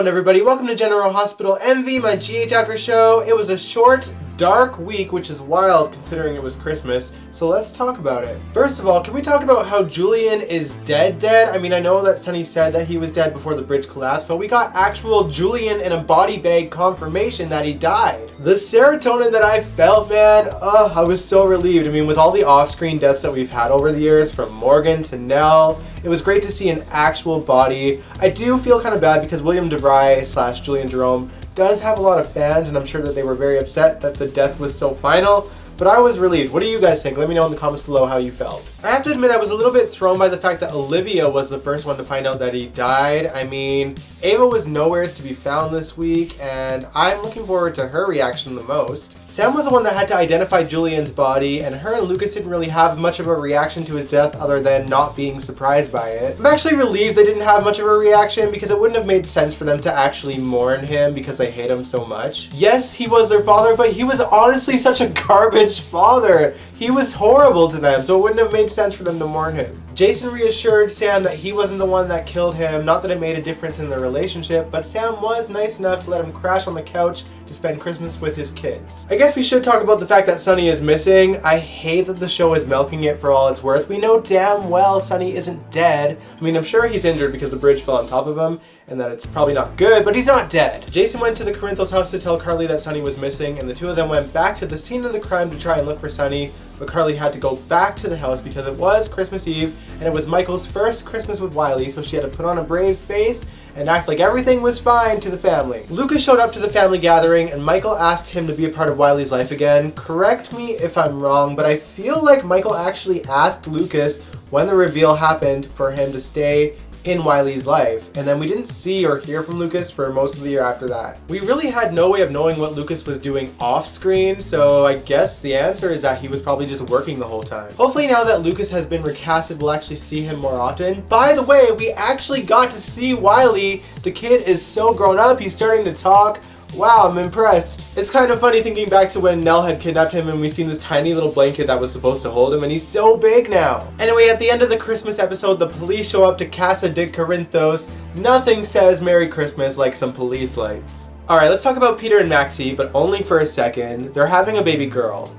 going, everybody? Welcome to General Hospital MV, my GH After Show. It was a short, dark week, which is wild considering it was Christmas, so let's talk about it. First of all, can we talk about how Julian is dead? I mean, I know that Sonny said that he was dead before the bridge collapsed, but we got actual Julian in a body bag confirmation that he died. The serotonin that I felt, man, I was so relieved. I mean, with all the off-screen deaths that we've had over the years, from Morgan to Nell, it was great to see an actual body. I do feel kind of bad because William DeVry / Julian Jerome does have a lot of fans, and I'm sure that they were very upset that the death was so final, but I was relieved. What do you guys think? Let me know in the comments below how you felt. I have to admit, I was a little bit thrown by the fact that Olivia was the first one to find out that he died. I mean, Ava was nowhere to be found this week, and I'm looking forward to her reaction the most. Sam was the one that had to identify Julian's body, and her and Lucas didn't really have much of a reaction to his death other than not being surprised by it. I'm actually relieved they didn't have much of a reaction because it wouldn't have made sense for them to actually mourn him because they hate him so much. Yes, he was their father, but he was honestly such a garbage father. He was horrible to them, so it wouldn't have made sense for them to mourn him. Jason reassured Sam that he wasn't the one that killed him, not that it made a difference in their relationship, but Sam was nice enough to let him crash on the couch to spend Christmas with his kids. I guess we should talk about the fact that Sonny is missing. I hate that the show is milking it for all it's worth. We know damn well Sonny isn't dead. I mean, I'm sure he's injured because the bridge fell on top of him, and that it's probably not good, but he's not dead. Jason went to the Corinthos house to tell Carly that Sonny was missing, and the two of them went back to the scene of the crime to try and look for Sonny, but Carly had to go back to the house because it was Christmas Eve, and it was Michael's first Christmas with Wiley, so she had to put on a brave face and act like everything was fine to the family. Lucas showed up to the family gathering, and Michael asked him to be a part of Wiley's life again. Correct me if I'm wrong, but I feel like Michael actually asked Lucas when the reveal happened for him to stay in Wiley's life, and then we didn't see or hear from Lucas for most of the year after that. We really had no way of knowing what Lucas was doing off screen, so I guess the answer is that he was probably just working the whole time. Hopefully now that Lucas has been recasted, we'll actually see him more often. By the way, we actually got to see Wiley. The kid is so grown up, he's starting to talk. Wow, I'm impressed. It's kind of funny thinking back to when Nell had kidnapped him and we seen this tiny little blanket that was supposed to hold him, and he's so big now. Anyway, at the end of the Christmas episode, the police show up to Casa de Corinthos. Nothing says Merry Christmas like some police lights. Alright, let's talk about Peter and Maxie, but only for a second. They're having a baby girl.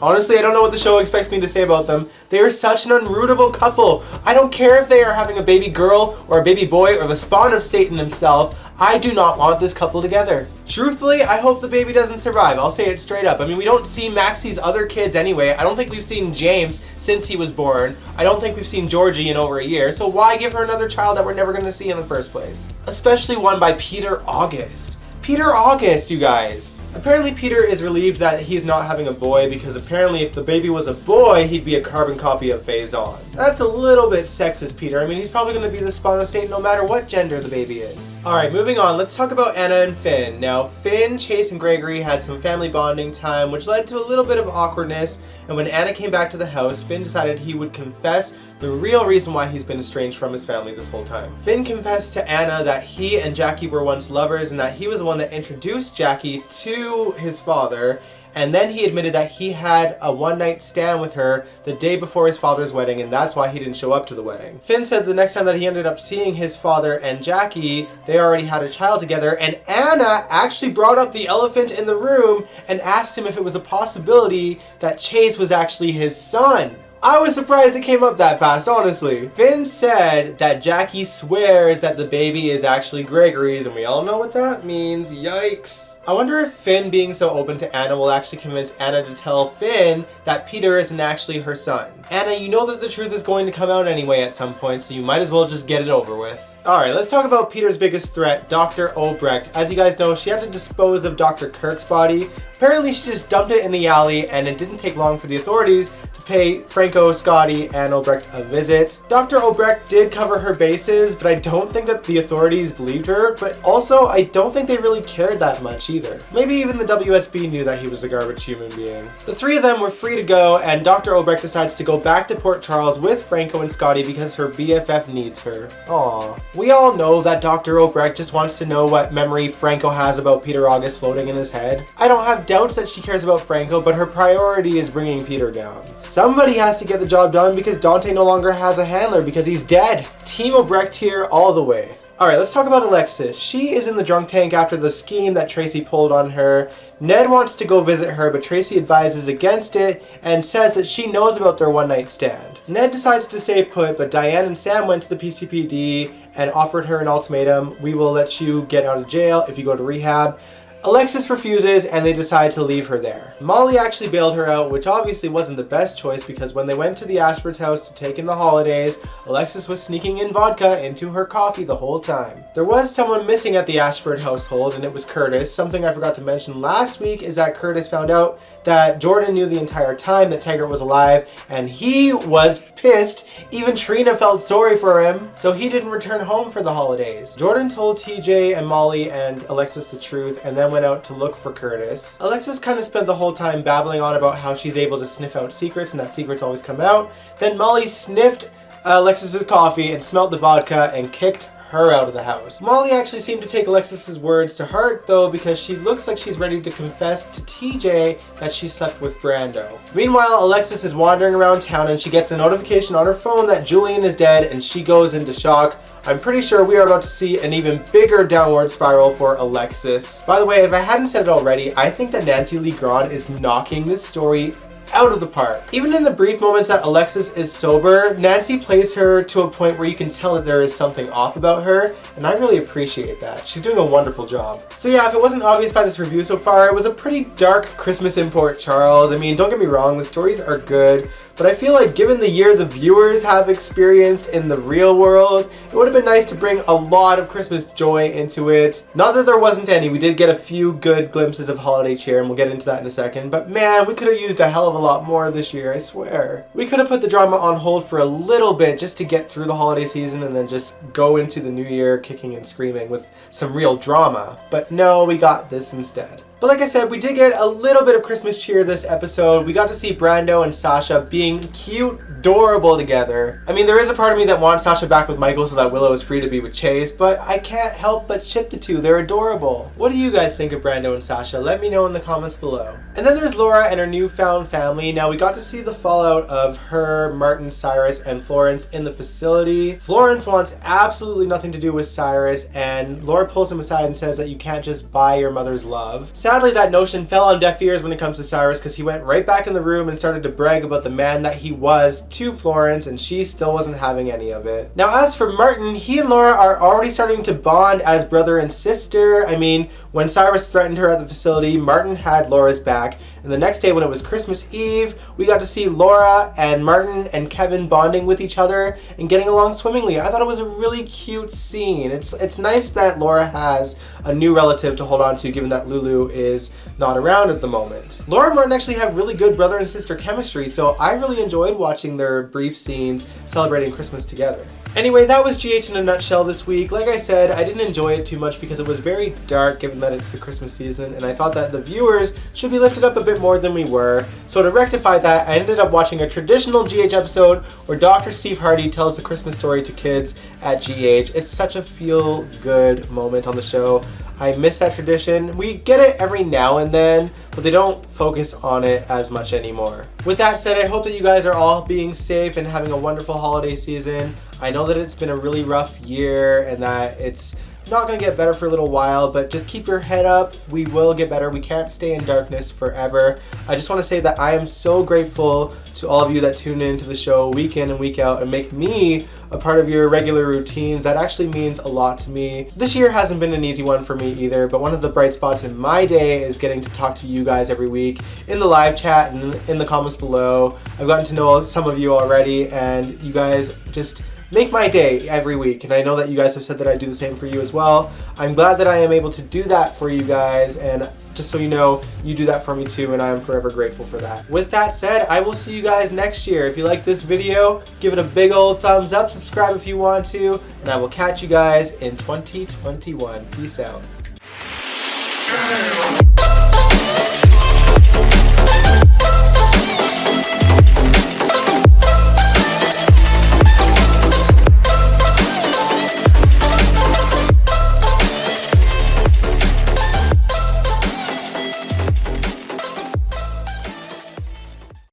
Honestly, I don't know what the show expects me to say about them. They are such an unrootable couple. I don't care if they are having a baby girl or a baby boy or the spawn of Satan himself. I do not want this couple together. Truthfully, I hope the baby doesn't survive. I'll say it straight up. I mean, we don't see Maxie's other kids anyway. I don't think we've seen James since he was born. I don't think we've seen Georgie in over a year. So why give her another child that we're never going to see in the first place? Especially one by Peter August. Peter August, you guys. Apparently Peter is relieved that he's not having a boy because apparently if the baby was a boy, he'd be a carbon copy of Faison. That's a little bit sexist, Peter. I mean, he's probably going to be the spawn of Satan no matter what gender the baby is. Alright, moving on. Let's talk about Anna and Finn. Now, Finn, Chase, and Gregory had some family bonding time, which led to a little bit of awkwardness, and when Anna came back to the house, Finn decided he would confess the real reason why he's been estranged from his family this whole time. Finn confessed to Anna that he and Jackie were once lovers and that he was the one that introduced Jackie to his father, and then he admitted that he had a one-night stand with her the day before his father's wedding, and that's why he didn't show up to the wedding. Finn said the next time that he ended up seeing his father and Jackie, they already had a child together, and Anna actually brought up the elephant in the room and asked him if it was a possibility that Chase was actually his son. I was surprised it came up that fast, honestly. Finn said that Jackie swears that the baby is actually Gregory's, and we all know what that means. Yikes. I wonder if Finn being so open to Anna will actually convince Anna to tell Finn that Peter isn't actually her son. Anna, you know that the truth is going to come out anyway at some point, so you might as well just get it over with. Alright, let's talk about Peter's biggest threat, Dr. Obrecht. As you guys know, she had to dispose of Dr. Kirk's body. Apparently she just dumped it in the alley, and it didn't take long for the authorities to pay Franco, Scotty, and Obrecht a visit. Dr. Obrecht did cover her bases, but I don't think that the authorities believed her, but also I don't think they really cared that much either. Maybe even the WSB knew that he was a garbage human being. The three of them were free to go, and Dr. Obrecht decides to go back to Port Charles with Franco and Scotty because her BFF needs her. Aww. We all know that Dr. Obrecht just wants to know what memory Franco has about Peter August floating in his head. I don't have doubts that she cares about Franco, but her priority is bringing Peter down. Somebody has to get the job done because Dante no longer has a handler because he's dead. Team Obrecht here all the way. Alright, let's talk about Alexis. She is in the drunk tank after the scheme that Tracy pulled on her. Ned wants to go visit her, but Tracy advises against it and says that she knows about their one-night stand. Ned decides to stay put, but Diane and Sam went to the PCPD and offered her an ultimatum. We will let you get out of jail if you go to rehab. Alexis refuses and they decide to leave her there. Molly actually bailed her out, which obviously wasn't the best choice because when they went to the Ashford's house to take in the holidays, Alexis was sneaking in vodka into her coffee the whole time. There was someone missing at the Ashford household and it was Curtis. Something I forgot to mention last week is that Curtis found out that Jordan knew the entire time that Taggart was alive and he was pissed. Even Trina felt sorry for him, so he didn't return home for the holidays. Jordan told TJ and Molly and Alexis the truth and then went out to look for Curtis. Alexis kind of spent the whole time babbling on about how she's able to sniff out secrets and that secrets always come out. Then Molly sniffed Alexis's coffee and smelled the vodka and kicked her out of the house. Molly actually seemed to take Alexis's words to heart though, because she looks like she's ready to confess to TJ that she slept with Brando. Meanwhile, Alexis is wandering around town and she gets a notification on her phone that Julian is dead and she goes into shock. I'm pretty sure we are about to see an even bigger downward spiral for Alexis. By the way, if I hadn't said it already, I think that Nancy Lee Grahn is knocking this story out of the park. Even in the brief moments that Alexis is sober, Nancy plays her to a point where you can tell that there is something off about her, and I really appreciate that. She's doing a wonderful job. So yeah, if it wasn't obvious by this review so far, it was a pretty dark Christmas import, Charles. I mean, don't get me wrong, the stories are good, but I feel like given the year the viewers have experienced in the real world, it would have been nice to bring a lot of Christmas joy into it. Not that there wasn't any, we did get a few good glimpses of holiday cheer, and we'll get into that in a second, but man, we could have used a hell of a lot more this year, I swear. We could have put the drama on hold for a little bit just to get through the holiday season and then just go into the new year kicking and screaming with some real drama, but no, we got this instead. But like I said, we did get a little bit of Christmas cheer this episode. We got to see Brando and Sasha being cute, adorable together. I mean, there is a part of me that wants Sasha back with Michael so that Willow is free to be with Chase, but I can't help but ship the two. They're adorable. What do you guys think of Brando and Sasha? Let me know in the comments below. And then there's Laura and her newfound family. Now we got to see the fallout of her, Martin, Cyrus, and Florence in the facility. Florence wants absolutely nothing to do with Cyrus, and Laura pulls him aside and says that you can't just buy your mother's love. Sadly, that notion fell on deaf ears when it comes to Cyrus because he went right back in the room and started to brag about the man that he was to Florence, and she still wasn't having any of it. Now as for Martin, he and Laura are already starting to bond as brother and sister. I mean, when Cyrus threatened her at the facility, Martin had Laura's back, and the next day when it was Christmas Eve, we got to see Laura and Martin and Kevin bonding with each other and getting along swimmingly. I thought it was a really cute scene. It's nice that Laura has a new relative to hold on to given that Lulu is not around at the moment. Laura and Martin actually have really good brother and sister chemistry, so I really enjoyed watching their brief scenes celebrating Christmas together. Anyway, that was GH in a nutshell this week. Like I said, I didn't enjoy it too much because it was very dark given that it's the Christmas season, and I thought that the viewers should be lifted up a bit more than we were. So to rectify that, I ended up watching a traditional GH episode where Dr. Steve Hardy tells the Christmas story to kids at GH. It's such a feel-good moment on the show. I miss that tradition. We get it every now and then, but they don't focus on it as much anymore. With that said, I hope that you guys are all being safe and having a wonderful holiday season. I know that it's been a really rough year and that it's not going to get better for a little while, but just keep your head up. We will get better. We can't stay in darkness forever. I just want to say that I am so grateful to all of you that tune into the show week in and week out and make me a part of your regular routines. That actually means a lot to me. This year hasn't been an easy one for me either, but one of the bright spots in my day is getting to talk to you guys every week in the live chat and in the comments below. I've gotten to know some of you already, and you guys just make my day every week, and I know that you guys have said that I do the same for you as well. I'm glad that I am able to do that for you guys, and just so you know, you do that for me too, and I am forever grateful for that. With that said, I will see you guys next year. If you like this video, give it a big old thumbs up, subscribe if you want to, and I will catch you guys in 2021. Peace out.